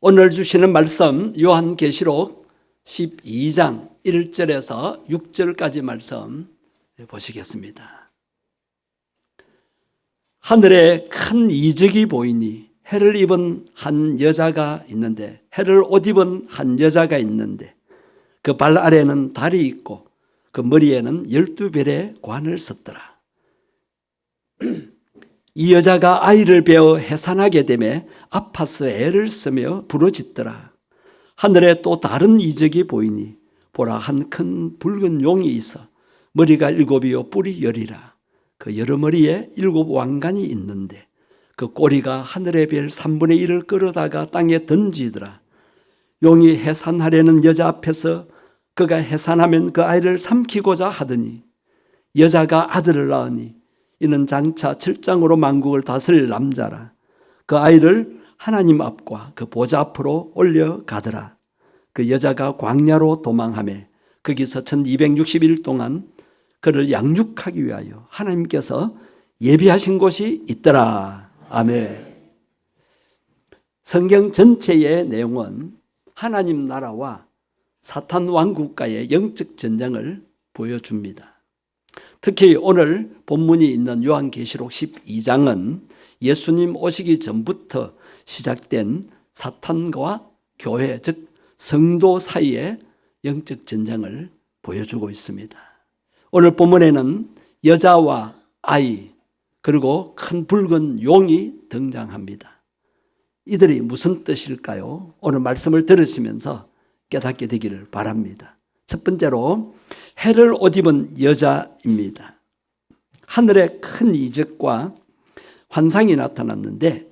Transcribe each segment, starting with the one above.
오늘 주시는 말씀 요한계시록 12장 1절에서 6절까지 말씀 보시겠습니다. 하늘에 큰 이적이 보이니 해를 입은 한 여자가 있는데 해를 옷 입은 한 여자가 있는데 그 발 아래는 달이 있고 그 머리에는 12별의 관을 썼더라. 이 여자가 아이를 베어 해산하게 되매 아파서 애를 쓰며 부르짖더라. 하늘에 또 다른 이적이 보이니 보라 한 큰 붉은 용이 있어 머리가 7이요 뿔이 10이라. 그 여러 머리에 7 왕관이 있는데 그 꼬리가 하늘의 별 3분의 1을 끌어다가 땅에 던지더라. 용이 해산하려는 여자 앞에서 그가 해산하면 그 아이를 삼키고자 하더니 여자가 아들을 낳으니 이는 장차 7장으로 만국을 다스릴 남자라. 그 아이를 하나님 앞과 그 보좌 앞으로 올려가더라. 그 여자가 광야로 도망하며 거기서 1260일 동안 그를 양육하기 위하여 하나님께서 예비하신 곳이 있더라. 아멘. 성경 전체의 내용은 하나님 나라와 사탄 왕국과의 영적 전쟁을 보여줍니다. 특히 오늘 본문이 있는 요한계시록 12장은 예수님 오시기 전부터 시작된 사탄과 교회, 즉 성도 사이의 영적 전쟁을 보여주고 있습니다. 오늘 본문에는 여자와 아이 그리고 큰 붉은 용이 등장합니다. 이들이 무슨 뜻일까요? 오늘 말씀을 들으시면서 깨닫게 되기를 바랍니다. 첫 번째로 해를 옷 입은 여자입니다. 하늘에 큰 이적과 환상이 나타났는데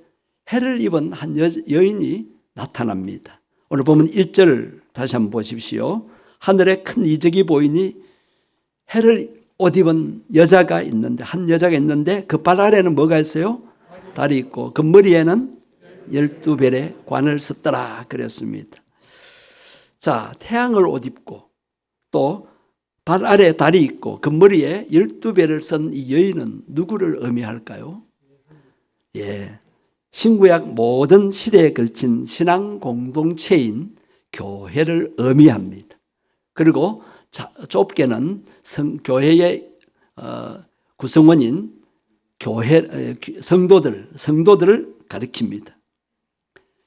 해를 입은 한 여인이 나타납니다. 오늘 보면 1절 다시 한번 보십시오. 하늘에 큰 이적이 보이니 해를 옷 입은 여자가 있는데 한 여자가 있는데 그 발 아래는 뭐가 있어요? 달이 있고 그 머리에는 12별의 관을 썼더라 그랬습니다. 자, 태양을 옷 입고 또 발 아래에 달이 있고 그 머리에 12별을 쓴 이 여인은 누구를 의미할까요? 예, 신구약 모든 시대에 걸친 신앙 공동체인 교회를 의미합니다. 그리고 좁게는 교회의 구성원인 교회 성도들을 가리킵니다.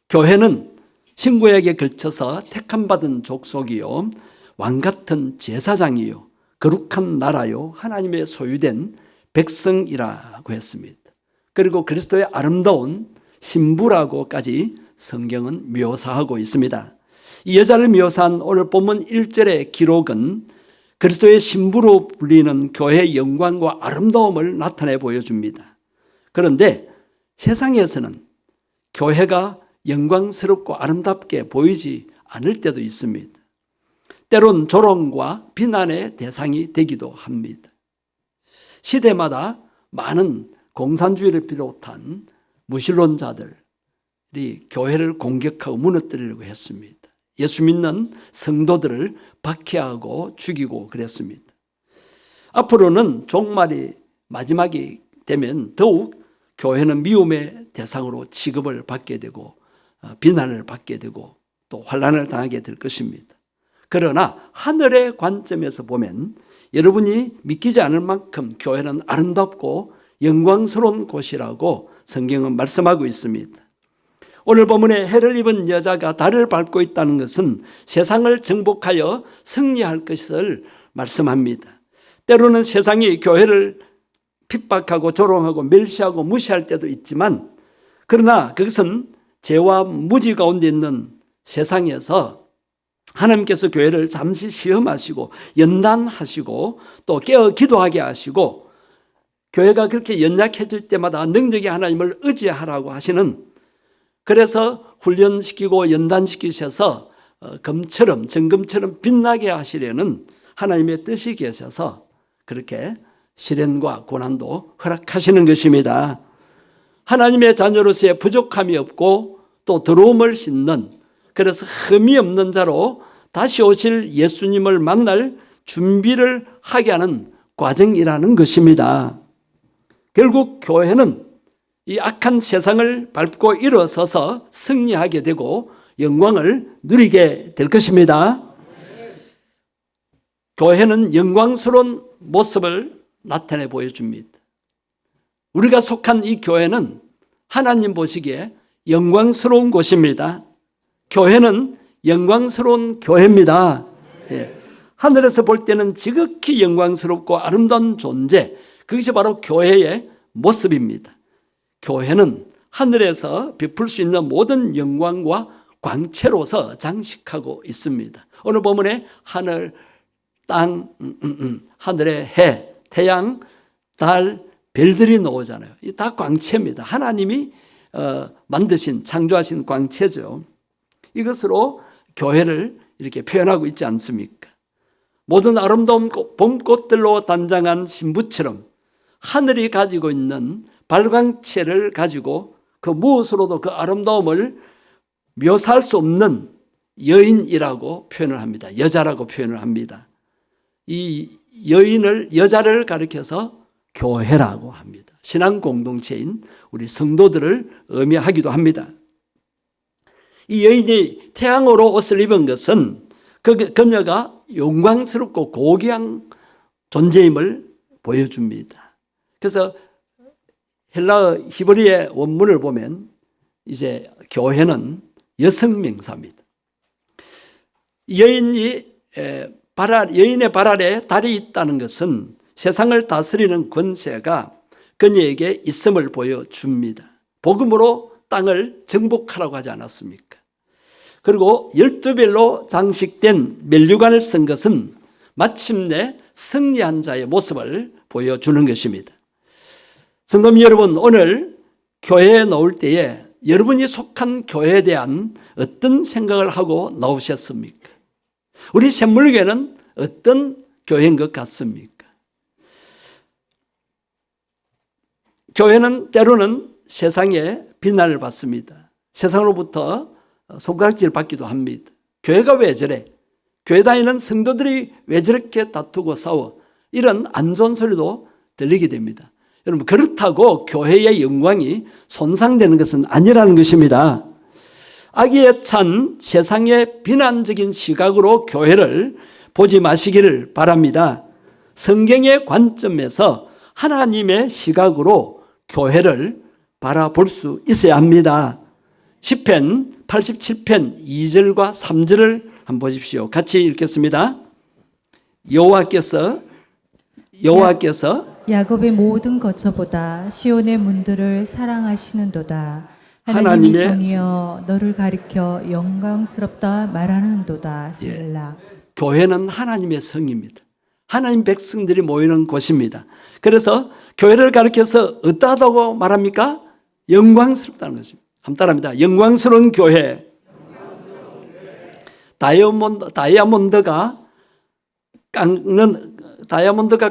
교회는 신구약에 걸쳐서 택함받은 족속이요 왕같은 제사장이요 거룩한 나라요 하나님의 소유된 백성이라고 했습니다. 그리고 그리스도의 아름다운 신부라고까지 성경은 묘사하고 있습니다. 이 여자를 묘사한 오늘 본문 1절의 기록은 그리스도의 신부로 불리는 교회의 영광과 아름다움을 나타내 보여줍니다. 그런데 세상에서는 교회가 영광스럽고 아름답게 보이지 않을 때도 있습니다. 때론 조롱과 비난의 대상이 되기도 합니다. 시대마다 많은 공산주의를 비롯한 무신론자들이 교회를 공격하고 무너뜨리려고 했습니다. 예수 믿는 성도들을 박해하고 죽이고 그랬습니다. 앞으로는 종말이 마지막이 되면 더욱 교회는 미움의 대상으로 취급을 받게 되고 비난을 받게 되고 또 환난을 당하게 될 것입니다. 그러나 하늘의 관점에서 보면 여러분이 믿기지 않을 만큼 교회는 아름답고 영광스러운 곳이라고 성경은 말씀하고 있습니다. 오늘 본문에 해를 입은 여자가 달을 밟고 있다는 것은 세상을 정복하여 승리할 것을 말씀합니다. 때로는 세상이 교회를 핍박하고 조롱하고 멸시하고 무시할 때도 있지만 그러나 그것은 죄와 무지 가운데 있는 세상에서 하나님께서 교회를 잠시 시험하시고 연단하시고 또 깨어 기도하게 하시고 교회가 그렇게 연약해질 때마다 능력의 하나님을 의지하라고 하시는 그래서 훈련시키고 연단시키셔서 검처럼 정금처럼 빛나게 하시려는 하나님의 뜻이 계셔서 그렇게 시련과 고난도 허락하시는 것입니다. 하나님의 자녀로서의 부족함이 없고 또 더러움을 씻는 그래서 흠이 없는 자로 다시 오실 예수님을 만날 준비를 하게 하는 과정이라는 것입니다. 결국 교회는 이 악한 세상을 밟고 일어서서 승리하게 되고 영광을 누리게 될 것입니다. 교회는 영광스러운 모습을 나타내 보여줍니다. 우리가 속한 이 교회는 하나님 보시기에 영광스러운 곳입니다. 교회는 영광스러운 교회입니다. 예. 하늘에서 볼 때는 지극히 영광스럽고 아름다운 존재, 그것이 바로 교회의 모습입니다. 교회는 하늘에서 베풀 수 있는 모든 영광과 광채로서 장식하고 있습니다. 오늘 본문에 하늘, 땅, 하늘의 해, 태양, 달, 별들이 나오잖아요. 이 다 광채입니다. 하나님이 만드신, 창조하신 광채죠. 이것으로 교회를 이렇게 표현하고 있지 않습니까? 모든 아름다운 봄꽃들로 단장한 신부처럼 하늘이 가지고 있는 발광체를 가지고 그 무엇으로도 그 아름다움을 묘사할 수 없는 여인이라고 표현을 합니다. 여자라고 표현을 합니다. 이 여자를 가리켜서 교회라고 합니다. 신앙 공동체인 우리 성도들을 의미하기도 합니다. 이 여인이 태양으로 옷을 입은 것은 그녀가 영광스럽고 고귀한 존재임을 보여줍니다. 그래서 헬라어 히브리의 원문을 보면 이제 교회는 여성 명사입니다. 여인의 발 아래 달이 있다는 것은 세상을 다스리는 권세가 그녀에게 있음을 보여줍니다. 복음으로 땅을 정복하라고 하지 않았습니까? 그리고 12별로 장식된 면류관을 쓴 것은 마침내 승리한 자의 모습을 보여주는 것입니다. 성도님 여러분, 오늘 교회에 나올 때에 여러분이 속한 교회에 대한 어떤 생각을 하고 나오셨습니까? 우리 샘물교회는 어떤 교회인 것 같습니까? 교회는 때로는 세상에 비난을 받습니다. 세상으로부터 손가락질 받기도 합니다. 교회가 왜 저래? 교회 다니는 성도들이 왜 저렇게 다투고 싸워? 이런 안 좋은 소리도 들리게 됩니다. 여러분, 그렇다고 교회의 영광이 손상되는 것은 아니라는 것입니다. 악의에 찬 세상의 비난적인 시각으로 교회를 보지 마시기를 바랍니다. 성경의 관점에서 하나님의 시각으로 교회를 바라볼 수 있어야 합니다. 시편 87편 2절과 3절을 한번 보십시오. 같이 읽겠습니다. 여호와께서 야곱의 모든 거처보다 시온의 문들을 사랑하시는도다. 하나님의 성이여 너를 가리켜 영광스럽다 말하는도다. 셀라. 교회는 하나님의 성입니다. 하나님 백성들이 모이는 곳입니다. 그래서 교회를 가리켜서 어떠하다고 말합니까? 영광스럽다는 것입니다. 한번 따라합니다. 영광스러운 교회. 다이아몬드가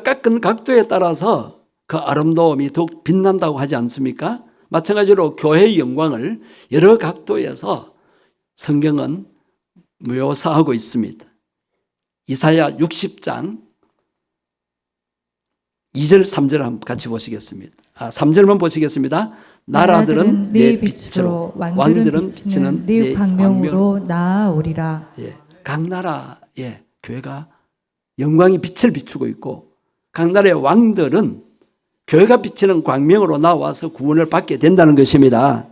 깎은 각도에 따라서 그 아름다움이 더욱 빛난다고 하지 않습니까? 마찬가지로 교회의 영광을 여러 각도에서 성경은 묘사하고 있습니다. 이사야 60장 2절 3절 한번 같이 보시겠습니다. 3절만 보시겠습니다. 나라들은 내 빛으로 왕들은 비치는 내 광명으로 나아오리라. 각 나라의 교회가 영광의 빛을 비추고 있고 각 나라의 왕들은 교회가 비치는 광명으로 나와서 구원을 받게 된다는 것입니다.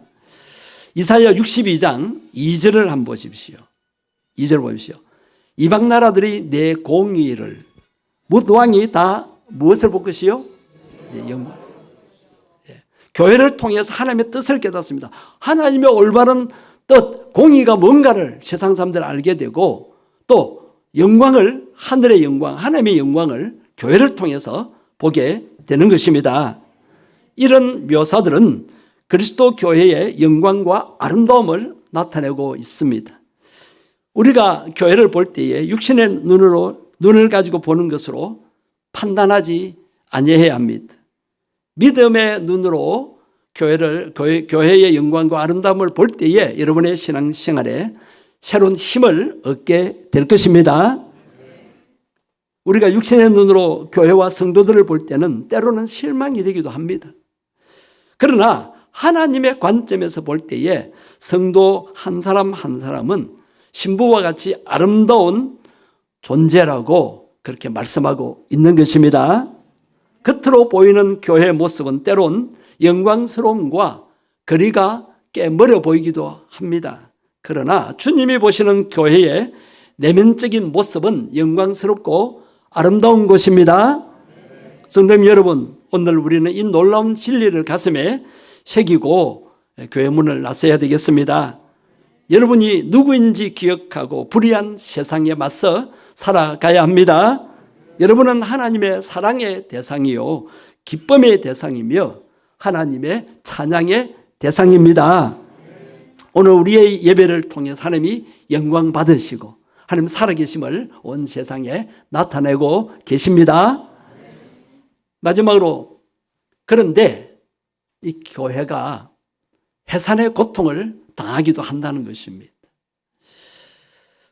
이사야 62장 2절을 한번 보십시오. 2절 보십시오. 이방 나라들이 내 공의를 왕이 다 무엇을 볼 것이요? 영광. 교회를 통해서 하나님의 뜻을 깨닫습니다. 하나님의 올바른 뜻, 공의가 뭔가를 세상 사람들이 알게 되고 또 영광을, 하늘의 영광, 하나님의 영광을 교회를 통해서 보게 되는 것입니다. 이런 묘사들은 그리스도 교회의 영광과 아름다움을 나타내고 있습니다. 우리가 교회를 볼 때에 육신의 눈을 가지고 보는 것으로 판단하지 아니해야 합니다. 믿음의 눈으로 교회의 영광과 아름다움을 볼 때에 여러분의 신앙생활에 새로운 힘을 얻게 될 것입니다. 우리가 육신의 눈으로 교회와 성도들을 볼 때는 때로는 실망이 되기도 합니다. 그러나 하나님의 관점에서 볼 때에 성도 한 사람 한 사람은 신부와 같이 아름다운 존재라고 그렇게 말씀하고 있는 것입니다. 겉으로 보이는 교회의 모습은 때론 영광스러움과 거리가 꽤 멀어 보이기도 합니다. 그러나 주님이 보시는 교회의 내면적인 모습은 영광스럽고 아름다운 것입니다. 성도님 여러분, 오늘 우리는 이 놀라운 진리를 가슴에 새기고 교회 문을 나서야 되겠습니다. 여러분이 누구인지 기억하고 불의한 세상에 맞서 살아가야 합니다. 여러분은 하나님의 사랑의 대상이요, 기쁨의 대상이며 하나님의 찬양의 대상입니다. 오늘 우리의 예배를 통해 하나님이 영광 받으시고 하나님 살아계심을 온 세상에 나타내고 계십니다. 마지막으로, 그런데 이 교회가 해산의 고통을 당하기도 한다는 것입니다.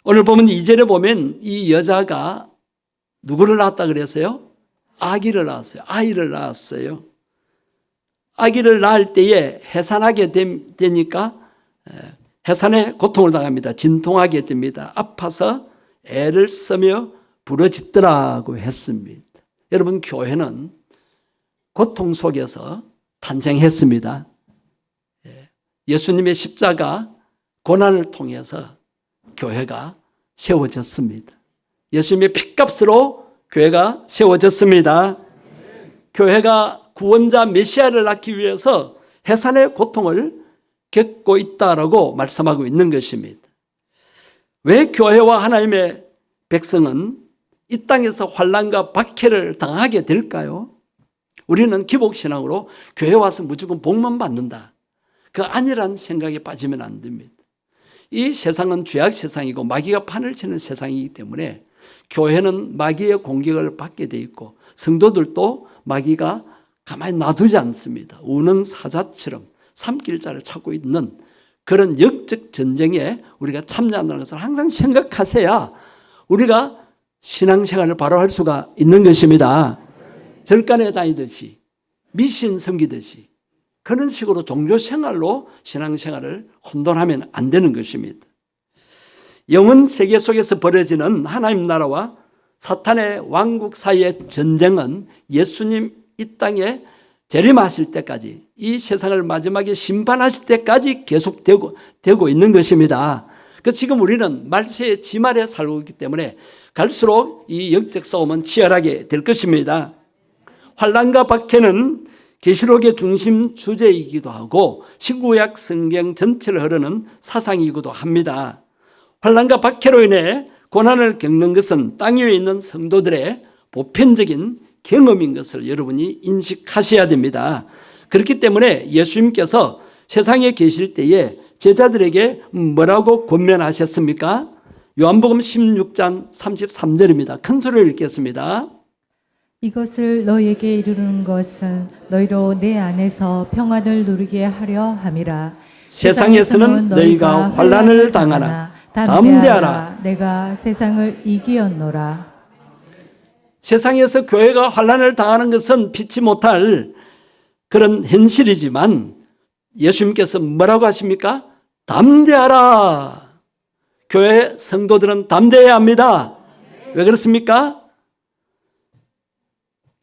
오늘 보면 2절에 보면 이 여자가 누구를 낳았다 그랬어요? 아기를 낳았어요. 아이를 낳았어요. 아기를 낳을 때에 해산하게 되니까 해산의 고통을 당합니다. 진통하게 됩니다. 아파서 애를 쓰며 부러지더라고 했습니다. 여러분, 교회는 고통 속에서 탄생했습니다. 예수님의 십자가 고난을 통해서 교회가 세워졌습니다. 예수님의 핏값으로 교회가 세워졌습니다. 교회가 구원자 메시아를 낳기 위해서 해산의 고통을 겪고 있다라고 말씀하고 있는 것입니다. 왜 교회와 하나님의 백성은 이 땅에서 환난과 박해를 당하게 될까요? 우리는 기복신앙으로 교회 와서 무조건 복만 받는다, 그 아니란 생각에 빠지면 안 됩니다. 이 세상은 죄악 세상이고 마귀가 판을 치는 세상이기 때문에 교회는 마귀의 공격을 받게 돼 있고 성도들도 마귀가 가만히 놔두지 않습니다. 우는 사자처럼 삼킬자를 찾고 있는 그런 영적 전쟁에 우리가 참여한다는 것을 항상 생각하셔야 우리가 신앙생활을 바로 할 수가 있는 것입니다. 절간에 다니듯이 미신 섬기듯이 그런 식으로 종교생활로 신앙생활을 혼돈하면 안 되는 것입니다. 영은 세계 속에서 벌어지는 하나님 나라와 사탄의 왕국 사이의 전쟁은 예수님 이 땅에 재림하실 때까지, 이 세상을 마지막에 심판하실 때까지 계속되고 있는 것입니다. 지금 우리는 말세의 지말에 살고 있기 때문에 갈수록 이 영적 싸움은 치열하게 될 것입니다. 환난과 박해는 계시록의 중심 주제이기도 하고 신구약 성경 전체를 흐르는 사상이기도 합니다. 환난과 박해로 인해 고난을 겪는 것은 땅 위에 있는 성도들의 보편적인 경험인 것을 여러분이 인식하셔야 됩니다. 그렇기 때문에 예수님께서 세상에 계실 때에 제자들에게 뭐라고 권면하셨습니까? 요한복음 16장 33절입니다. 큰 소리를 읽겠습니다. 이것을 너희에게 이르는 것은 너희로 내 안에서 평안을 누리게 하려 함이라. 세상에서는 너희가 환난을 당하나 담대하라. 내가 세상을 이기었노라. 세상에서 교회가 환난을 당하는 것은 피치 못할 그런 현실이지만 예수님께서 뭐라고 하십니까? 담대하라. 교회 성도들은 담대해야 합니다. 왜 그렇습니까?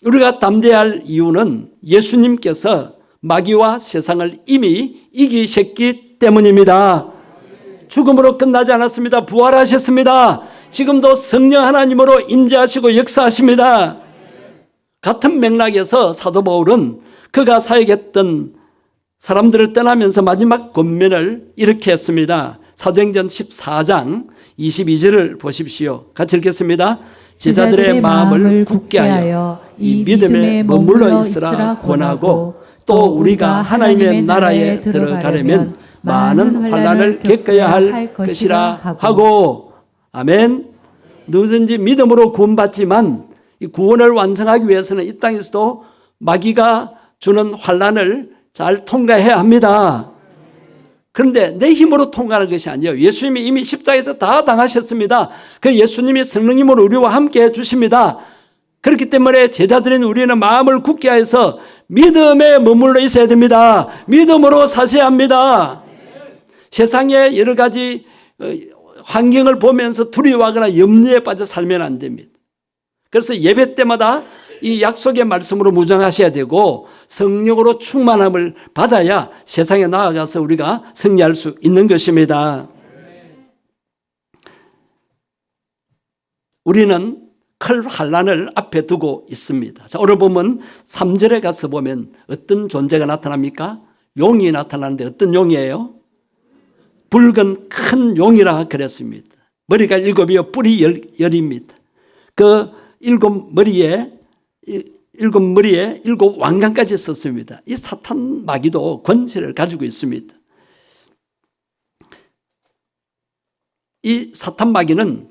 우리가 담대할 이유는 예수님께서 마귀와 세상을 이미 이기셨기 때문입니다. 죽음으로 끝나지 않았습니다. 부활하셨습니다. 지금도 성령 하나님으로 임재하시고 역사하십니다. 같은 맥락에서 사도 바울은 그가 사역했던 사람들을 떠나면서 마지막 권면을 이렇게 했습니다. 사도행전 14장 22절을 보십시오. 같이 읽겠습니다. 제자들의 마음을 굳게 하여 이 믿음에 머물러 있으라 권하고 또 우리가 하나님의 나라에 들어가려면 많은 환난을 겪어야 할 것이라 하고. 아멘. 누구든지 믿음으로 구원받지만 이 구원을 완성하기 위해서는 이 땅에서도 마귀가 주는 환난을 잘 통과해야 합니다. 그런데 내 힘으로 통과하는 것이 아니에요. 예수님이 이미 십자가에서 다 당하셨습니다. 그 예수님이 성령님으로 우리와 함께 해주십니다. 그렇기 때문에 제자들인 우리는 마음을 굳게 해서 믿음에 머물러 있어야 됩니다. 믿음으로 사셔야 합니다. 세상의 여러 가지 환경을 보면서 두려워하거나 염려에 빠져 살면 안 됩니다. 그래서 예배 때마다 이 약속의 말씀으로 무장하셔야 되고 성령으로 충만함을 받아야 세상에 나아가서 우리가 승리할 수 있는 것입니다. 우리는 큰 환난을 앞에 두고 있습니다. 자, 오늘 보면 3절에 가서 보면 어떤 존재가 나타납니까? 용이 나타나는데 어떤 용이에요? 붉은 큰 용이라 그랬습니다. 머리가 7이요 뿔이 10입니다. 그 7머리에 7 왕관까지 썼습니다. 이 사탄 마귀도 권세를 가지고 있습니다. 이 사탄 마귀는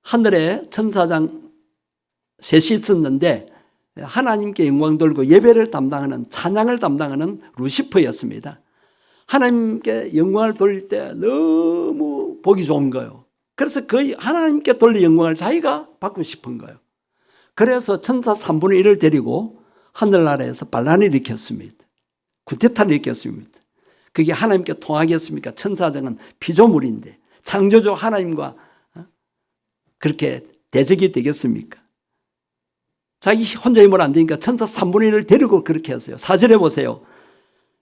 하늘에 천사장 셋이 있었는데 하나님께 영광 돌고 예배를 담당하는 찬양을 담당하는 루시퍼였습니다. 하나님께 영광을 돌릴 때 너무 보기 좋은 거예요. 그래서 그 하나님께 돌릴 영광을 자기가 받고 싶은 거예요. 그래서 천사 3분의 1을 데리고 하늘나라에서 반란을 일으켰습니다. 구태타를 일으켰습니다. 그게 하나님께 통하겠습니까? 천사장은 피조물인데 창조주 하나님과 그렇게 대적이 되겠습니까? 자기 혼자 힘으로 안 되니까 천사 3분의 1을 데리고 그렇게 했어요. 4절에 보세요.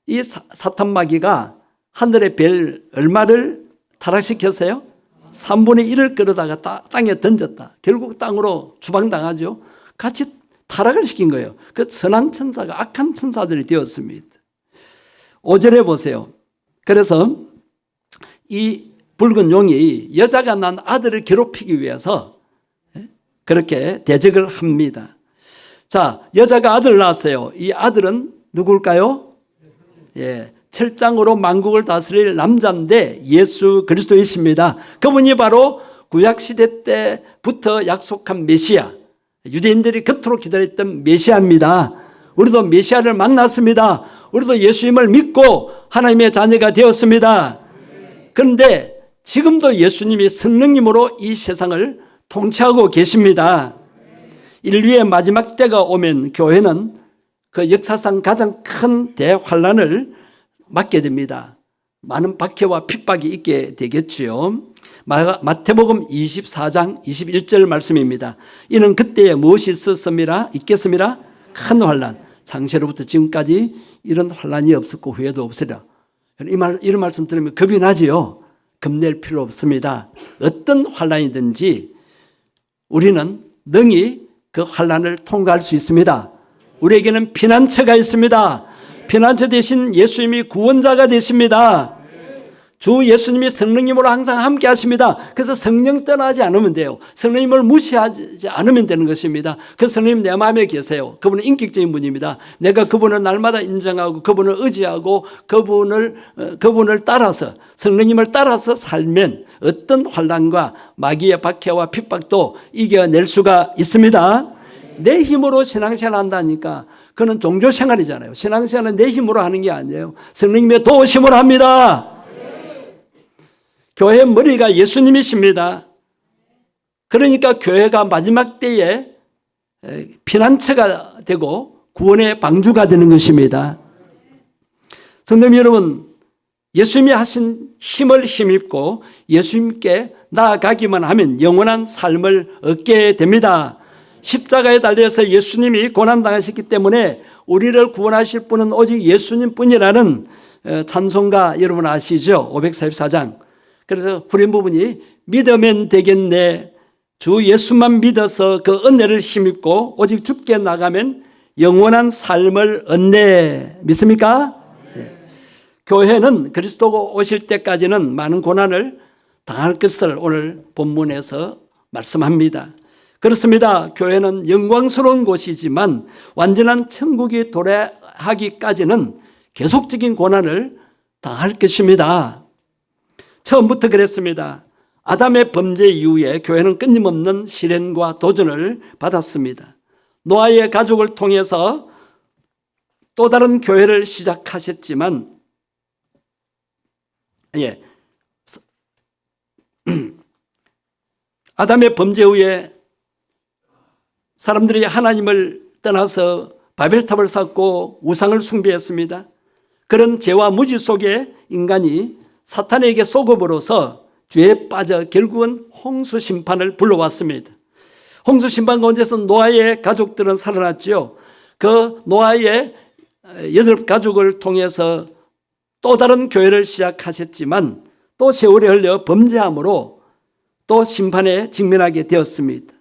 이 사탄 마귀가 하늘의 별 얼마를 타락시켰어요? 3분의 1을 끌어다가 땅에 던졌다. 결국 땅으로 추방당하죠. 같이 타락을 시킨 거예요. 그 선한 천사가 악한 천사들이 되었습니다. 5절에 보세요. 그래서 이 붉은 용이 여자가 난 아들을 괴롭히기 위해서 그렇게 대적을 합니다. 자, 여자가 아들을 낳았어요. 이 아들은 누굴까요? 예, 철장으로 만국을 다스릴 남자인데 예수 그리스도이십니다. 그분이 바로 구약시대 때부터 약속한 메시아, 유대인들이 그토록 기다렸던 메시아입니다. 우리도 메시아를 만났습니다. 우리도 예수님을 믿고 하나님의 자녀가 되었습니다. 그런데 지금도 예수님이 성령님으로 이 세상을 통치하고 계십니다. 인류의 마지막 때가 오면 교회는 그 역사상 가장 큰 대환란을 맞게 됩니다. 많은 박해와 핍박이 있게 되겠지요. 마태복음 24장 21절 말씀입니다. 이는 그때에 무엇이 있겠습니다? 큰 환란. 창세로부터 지금까지 이런 환란이 없었고 후회도 없으리라. 이런 말씀 들으면 겁이 나지요. 겁낼 필요 없습니다. 어떤 환란이든지 우리는 능히 그 환란을 통과할 수 있습니다. 우리에게는 피난처가 있습니다. 피난처 대신 예수님이 구원자가 되십니다. 주 예수님이 성령님으로 항상 함께 하십니다. 그래서 성령 떠나지 않으면 돼요. 성령님을 무시하지 않으면 되는 것입니다. 그 성령님 내 마음에 계세요. 그분은 인격적인 분입니다. 내가 그분을 날마다 인정하고 그분을 의지하고 그분을 따라서 성령님을 따라서 살면 어떤 환난과 마귀의 박해와 핍박도 이겨낼 수가 있습니다. 내 힘으로 신앙생활 한다니까 그는 종교생활이잖아요. 신앙생활은 내 힘으로 하는 게 아니에요. 성령님의 도우심으로 합니다. 교회 머리가 예수님이십니다. 그러니까 교회가 마지막 때에 피난처가 되고 구원의 방주가 되는 것입니다. 성도 여러분, 예수님이 하신 힘을 힘입고 예수님께 나아가기만 하면 영원한 삶을 얻게 됩니다. 십자가에 달려서 예수님이 고난당하셨기 때문에 우리를 구원하실 분은 오직 예수님뿐이라는 찬송가 여러분 아시죠? 544장. 그래서 후렴 부분이 믿으면 되겠네. 주 예수만 믿어서 그 은혜를 힘입고 오직 죽게 나가면 영원한 삶을 얻네. 믿습니까? 네. 교회는 그리스도가 오실 때까지는 많은 고난을 당할 것을 오늘 본문에서 말씀합니다. 그렇습니다. 교회는 영광스러운 곳이지만 완전한 천국이 도래하기까지는 계속적인 고난을 당할 것입니다. 처음부터 그랬습니다. 아담의 범죄 이후에 교회는 끊임없는 시련과 도전을 받았습니다. 노아의 가족을 통해서 또 다른 교회를 시작하셨지만 아담의 범죄 후에 사람들이 하나님을 떠나서 바벨탑을 쌓고 우상을 숭배했습니다. 그런 죄와 무지 속에 인간이 사탄에게 속음으로써 죄에 빠져 결국은 홍수 심판을 불러왔습니다. 홍수 심판 가운데서 노아의 가족들은 살아났지요. 그 노아의 8가족을 통해서 또 다른 교회를 시작하셨지만 또 세월이 흘러 범죄함으로 또 심판에 직면하게 되었습니다.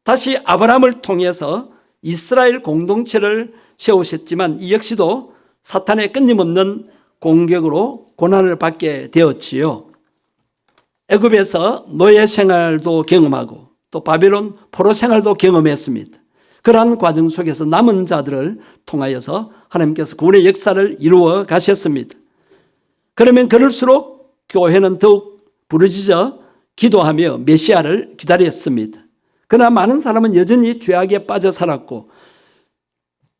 다시 아브라함을 통해서 이스라엘 공동체를 세우셨지만 이 역시도 사탄의 끊임없는 공격으로 고난을 받게 되었지요. 애굽에서 노예 생활도 경험하고 또 바벨론 포로 생활도 경험했습니다. 그러한 과정 속에서 남은 자들을 통하여서 하나님께서 구원의 역사를 이루어 가셨습니다. 그러면 그럴수록 교회는 더욱 부르짖어 기도하며 메시아를 기다렸습니다. 그러나 많은 사람은 여전히 죄악에 빠져 살았고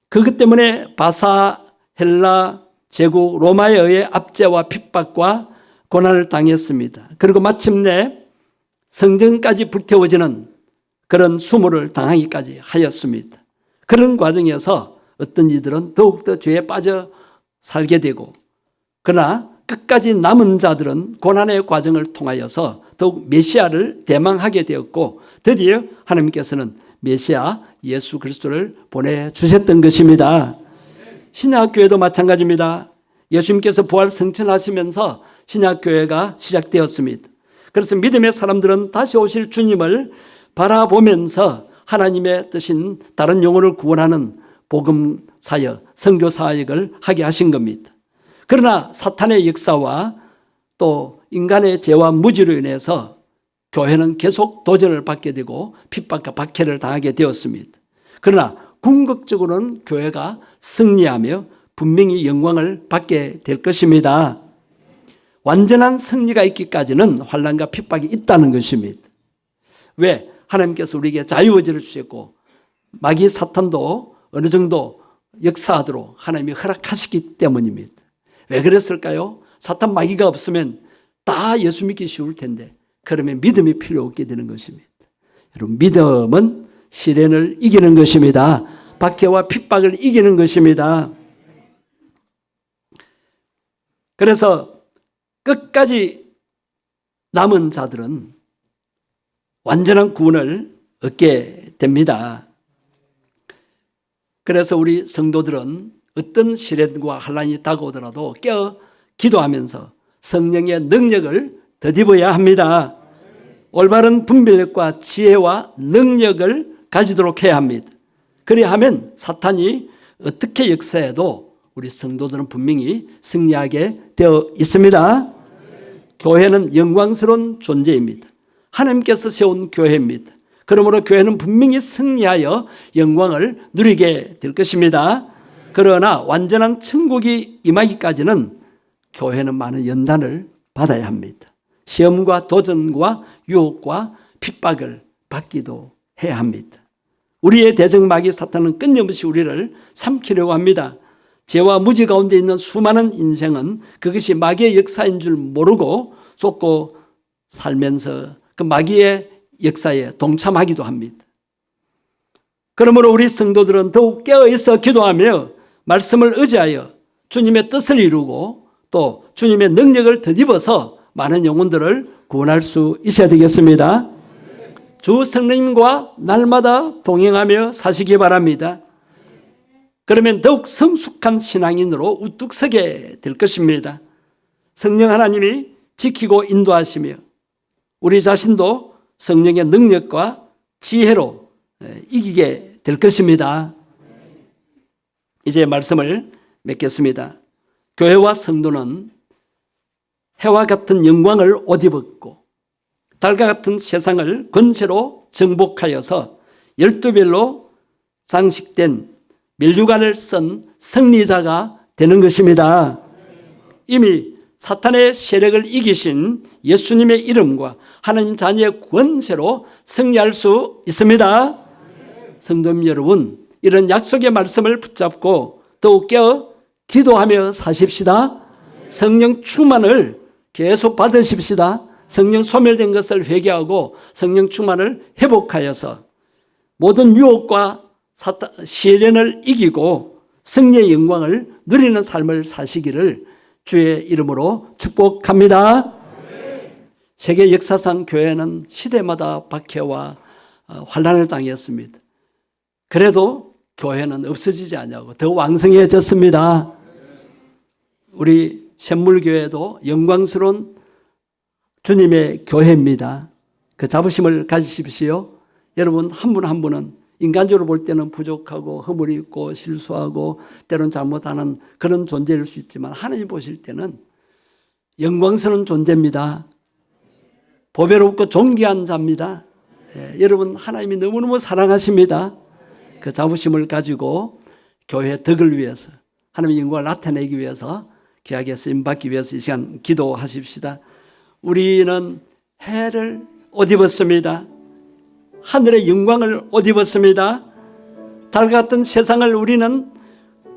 그것 때문에 바사, 헬라, 제국, 로마에 의해 압제와 핍박과 고난을 당했습니다. 그리고 마침내 성전까지 불태워지는 그런 수모를 당하기까지 하였습니다. 그런 과정에서 어떤 이들은 더욱더 죄에 빠져 살게 되고 그러나 끝까지 남은 자들은 고난의 과정을 통하여서 더욱 메시아를 대망하게 되었고 드디어 하나님께서는 메시아 예수 그리스도를 보내주셨던 것입니다. 신약교회도 마찬가지입니다. 예수님께서 부활 승천하시면서 신약교회가 시작되었습니다. 그래서 믿음의 사람들은 다시 오실 주님을 바라보면서 하나님의 뜻인 다른 영혼을 구원하는 복음 사역, 선교 사역을 하게 하신 겁니다. 그러나 사탄의 역사와 또 인간의 죄와 무지로 인해서 교회는 계속 도전을 받게 되고 핍박과 박해를 당하게 되었습니다. 그러나 궁극적으로는 교회가 승리하며 분명히 영광을 받게 될 것입니다. 완전한 승리가 있기까지는 환난과 핍박이 있다는 것입니다. 왜? 하나님께서 우리에게 자유의지를 주셨고 마귀 사탄도 어느 정도 역사하도록 하나님이 허락하시기 때문입니다. 왜 그랬을까요? 사탄 마귀가 없으면 다 예수 믿기 쉬울 텐데 그러면 믿음이 필요 없게 되는 것입니다. 여러분 믿음은 시련을 이기는 것입니다. 박해와 핍박을 이기는 것입니다. 그래서 끝까지 남은 자들은 완전한 구원을 얻게 됩니다. 그래서 우리 성도들은 어떤 시련과 환난이 다가오더라도 깨어 기도하면서 성령의 능력을 덧입어야 합니다. 올바른 분별력과 지혜와 능력을 가지도록 해야 합니다. 그래야 하면 사탄이 어떻게 역사해도 우리 성도들은 분명히 승리하게 되어 있습니다. 교회는 영광스러운 존재입니다. 하나님께서 세운 교회입니다. 그러므로 교회는 분명히 승리하여 영광을 누리게 될 것입니다. 그러나 완전한 천국이 임하기까지는 교회는 많은 연단을 받아야 합니다. 시험과 도전과 유혹과 핍박을 받기도 해야 합니다. 우리의 대적 마귀 사탄은 끊임없이 우리를 삼키려고 합니다. 죄와 무지 가운데 있는 수많은 인생은 그것이 마귀의 역사인 줄 모르고 쏟고 살면서 그 마귀의 역사에 동참하기도 합니다. 그러므로 우리 성도들은 더욱 깨어있어 기도하며 말씀을 의지하여 주님의 뜻을 이루고 또 주님의 능력을 덧입어서 많은 영혼들을 구원할 수 있어야 되겠습니다. 주 성령님과 날마다 동행하며 사시기 바랍니다. 그러면 더욱 성숙한 신앙인으로 우뚝 서게 될 것입니다. 성령 하나님이 지키고 인도하시며 우리 자신도 성령의 능력과 지혜로 이기게 될 것입니다. 이제 말씀을 맺겠습니다. 교회와 성도는 해와 같은 영광을 옷 입었고 달과 같은 세상을 권세로 정복하여서 12별로 장식된 면류관을 쓴 승리자가 되는 것입니다. 이미 사탄의 세력을 이기신 예수님의 이름과 하나님 자녀의 권세로 승리할 수 있습니다. 성도님 여러분, 이런 약속의 말씀을 붙잡고 더욱 깨어 기도하며 사십시다. 성령 충만을 계속 받으십시다. 성령 소멸된 것을 회개하고 성령 충만을 회복하여서 모든 유혹과 시련을 이기고 승리의 영광을 누리는 삶을 사시기를 주의 이름으로 축복합니다. 세계 역사상 교회는 시대마다 박해와 환난을 당했습니다. 그래도 교회는 없어지지 않냐고 더 왕성해졌습니다. 우리 샘물교회도 영광스러운 주님의 교회입니다. 그 자부심을 가지십시오. 여러분 한 분 한 분은 인간적으로 볼 때는 부족하고 허물이 있고 실수하고 때론 잘못하는 그런 존재일 수 있지만 하나님 보실 때는 영광스러운 존재입니다. 보배롭고 존귀한 자입니다. 여러분 하나님이 너무너무 사랑하십니다. 그 자부심을 가지고 교회의 덕을 위해서 하나님의 영광을 나타내기 위해서 귀하게 쓰임받기 위해서 이 시간 기도하십시다. 우리는 해를 옷 입었습니다. 하늘의 영광을 옷 입었습니다. 달 같은 세상을 우리는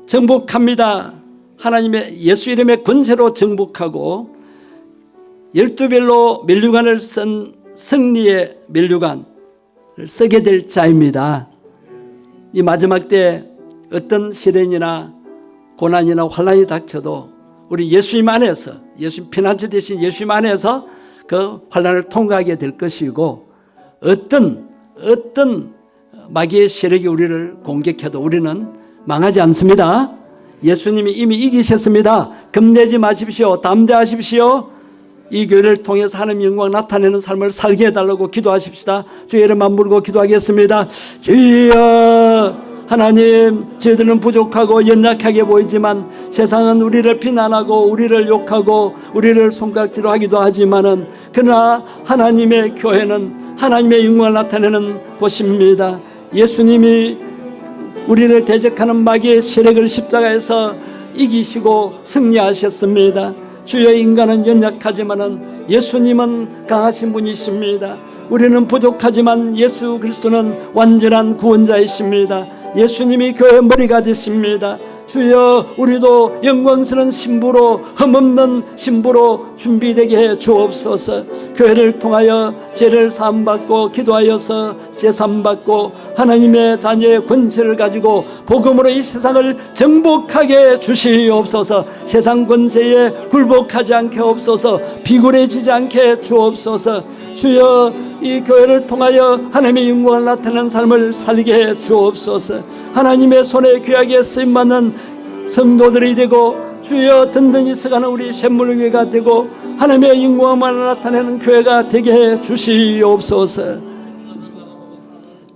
정복합니다. 하나님의 예수 이름의 권세로 정복하고 12별로 면류관을 쓴 승리의 면류관을 쓰게 될 자입니다. 이 마지막 때 어떤 시련이나 고난이나 환난이 닥쳐도 우리 예수님 안에서 예수님 피난처 대신 예수님 안에서 그 환난을 통과하게 될 것이고 어떤 마귀의 세력이 우리를 공격해도 우리는 망하지 않습니다. 예수님이 이미 이기셨습니다. 겁내지 마십시오. 담대하십시오. 이 교회를 통해서 하나님의 영광 나타내는 삶을 살게 해달라고 기도하십시다. 주의 이름 맞물고 기도하겠습니다. 주여 하나님, 저희들은 부족하고 연약하게 보이지만 세상은 우리를 비난하고 우리를 욕하고 우리를 손가락질로 하기도 하지만은 그러나 하나님의 교회는 하나님의 영광을 나타내는 곳입니다. 예수님이 우리를 대적하는 마귀의 세력을 십자가에서 이기시고 승리하셨습니다. 주여 인간은 연약하지만은 예수님은 강하신 분이십니다. 우리는 부족하지만 예수 그리스도는 완전한 구원자이십니다. 예수님이 교회 머리가 되십니다. 주여 우리도 영광스러운 신부로 흠없는 신부로 준비되게 해 주옵소서. 교회를 통하여 죄를 사함받고 기도하여서 제사함받고 하나님의 자녀의 권세를 가지고 복음으로 이 세상을 정복하게 주시옵소서. 세상 권세에 굴복하지 않게 없소서. 비굴해지지 않게 주옵소서. 주여 이 교회를 통하여 하나님의 영광을 나타내는 삶을 살게 해 주옵소서. 하나님의 손에 귀하게 쓰임받는 성도들이 되고 주여 든든히 서가는 우리 샘물교회가 되고 하나님의 영광을 나타내는 교회가 되게 해 주시옵소서.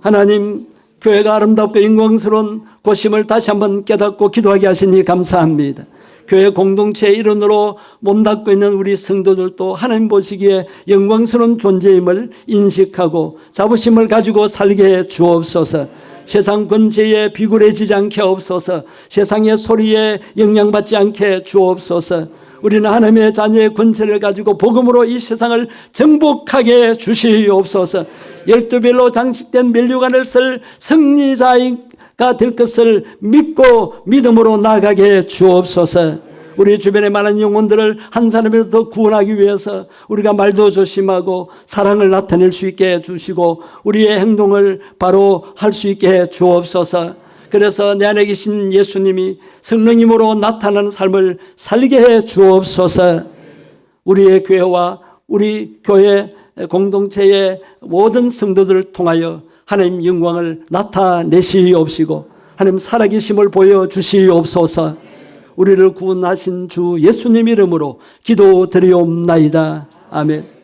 하나님 교회가 아름답고 영광스러운 곳임을 다시 한번 깨닫고 기도하게 하시니 감사합니다. 교회 공동체의 일원으로 몸담고 있는 우리 성도들도 하나님 보시기에 영광스러운 존재임을 인식하고 자부심을 가지고 살게 해 주옵소서. 세상 권세에 비굴해지지 않게 없소서. 세상의 소리에 영향받지 않게 주옵소서. 우리는 하나님의 자녀의 권세를 가지고 복음으로 이 세상을 정복하게 주시옵소서. 12별로 장식된 면류관을 쓸 승리자가 될 것을 믿고 믿음으로 나아가게 주옵소서. 우리 주변에 많은 영혼들을 한 사람이라도 더 구원하기 위해서 우리가 말도 조심하고 사랑을 나타낼 수 있게 해주시고 우리의 행동을 바로 할 수 있게 해 주옵소서. 그래서 내 안에 계신 예수님이 성령님으로 나타나는 삶을 살게 해 주옵소서. 우리의 교회와 우리 교회 공동체의 모든 성도들을 통하여 하나님 영광을 나타내시옵시고 하나님 살아계심을 보여주시옵소서. 우리를 구원하신 주 예수님 이름으로 기도드리옵나이다. 아멘.